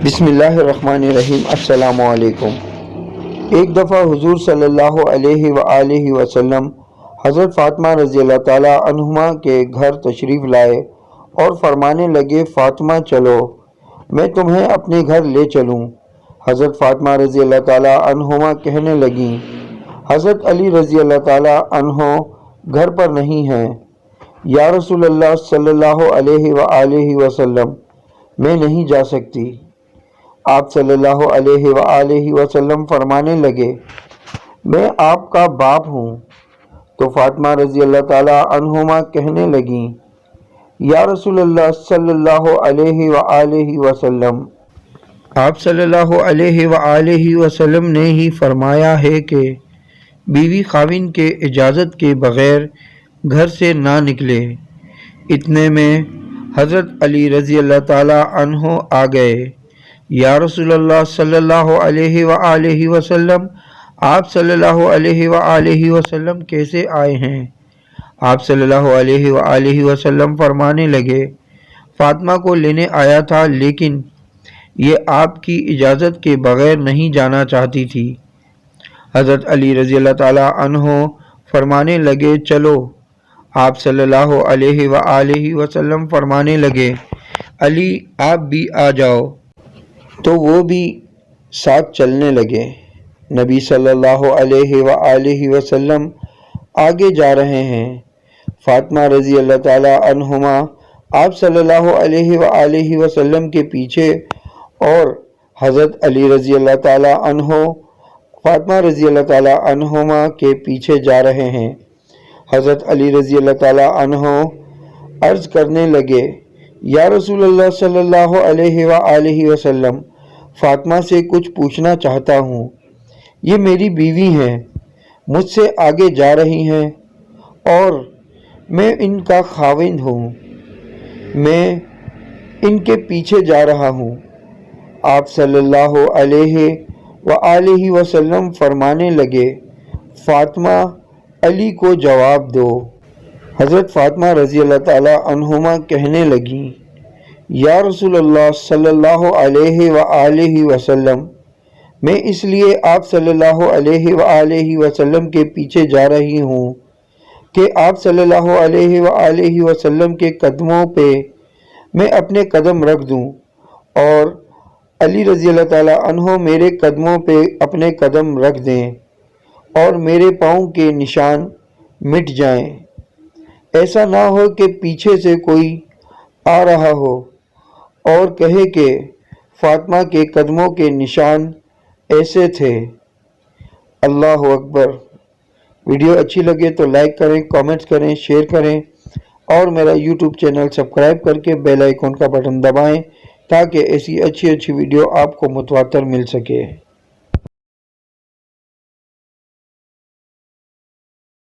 بسم اللہ الرحمن الرحیم۔ السلام علیکم۔ ایک دفعہ حضور صلی اللہ علیہ وآلہ وسلم حضرت فاطمہ رضی اللہ تعالیٰ عنہما کے گھر تشریف لائے اور فرمانے لگے، فاطمہ چلو، میں تمہیں اپنے گھر لے چلوں۔ حضرت فاطمہ رضی اللہ تعالیٰ عنہما کہنے لگیں، حضرت علی رضی اللہ تعالیٰ عنہ گھر پر نہیں ہیں۔ یا رسول اللہ صلی اللہ علیہ وآلہ وسلم، میں نہیں جا سکتی۔ آپ صلی اللہ علیہ وآلہ وسلم فرمانے لگے، میں آپ کا باپ ہوں۔ تو فاطمہ رضی اللہ تعالیٰ عنہما کہنے لگیں، یا رسول اللہ صلی اللہ علیہ وآلہ وسلم، آپ صلی اللہ علیہ وآلہ وسلم نے ہی فرمایا ہے کہ بیوی خاوند کے اجازت کے بغیر گھر سے نہ نکلے۔ اتنے میں حضرت علی رضی اللہ تعالیٰ عنہ آ گئے۔ یا رسول اللہ صلی اللہ علیہ وآلہ وسلم، آپ صلی اللہ علیہ وآلہ وسلم کیسے آئے ہیں؟ آپ صلی اللہ علیہ وآلہ وسلم فرمانے لگے، فاطمہ کو لینے آیا تھا، لیکن یہ آپ کی اجازت کے بغیر نہیں جانا چاہتی تھی۔ حضرت علی رضی اللہ تعالیٰ عنہ فرمانے لگے، چلو۔ آپ صلی اللہ علیہ وآلہ وسلم فرمانے لگے، علی آپ بھی آ جاؤ۔ تو وہ بھی ساتھ چلنے لگے۔ نبی صلی اللہ علیہ وآلہ وسلم آگے جا رہے ہیں۔ فاطمہ رضی اللہ تعالیٰ عنہما آپ صلی اللہ علیہ وآلہ وسلم کے پیچھے اور حضرت علی رضی اللہ تعالیٰ عنہ فاطمہ رضی اللہ تعالیٰ عنہما کے پیچھے جا رہے ہیں۔ حضرت علی رضی اللہ تعالیٰ عنہ عرض کرنے لگے، یا رسول اللہ صلی اللہ علیہ وآلہ وسلم، فاطمہ سے کچھ پوچھنا چاہتا ہوں۔ یہ میری بیوی ہیں، مجھ سے آگے جا رہی ہیں اور میں ان کا خاوند ہوں، میں ان کے پیچھے جا رہا ہوں۔ آپ صلی اللہ علیہ وآلہ وسلم فرمانے لگے، فاطمہ علی کو جواب دو۔ حضرت فاطمہ رضی اللہ تعالیٰ عنہما کہنے لگیں، یا رسول اللہ صلی اللہ علیہ وآلہ وسلم، میں اس لیے آپ صلی اللہ علیہ وآلہ وسلم کے پیچھے جا رہی ہوں کہ آپ صلی اللہ علیہ وآلہ وسلم کے قدموں پہ میں اپنے قدم رکھ دوں اور علی رضی اللہ تعالیٰ عنہ میرے قدموں پہ اپنے قدم رکھ دیں اور میرے پاؤں کے نشان مٹ جائیں۔ ایسا نہ ہو کہ پیچھے سے کوئی آ رہا ہو اور کہے کہ فاطمہ کے قدموں کے نشان ایسے تھے۔ اللہ اکبر۔ ویڈیو اچھی لگے تو لائک کریں، کامنٹس کریں، شیئر کریں اور میرا یوٹیوب چینل سبسکرائب کر کے بیل آئیکن کا بٹن دبائیں تاکہ ایسی اچھی ویڈیو آپ کو متواتر مل سکے۔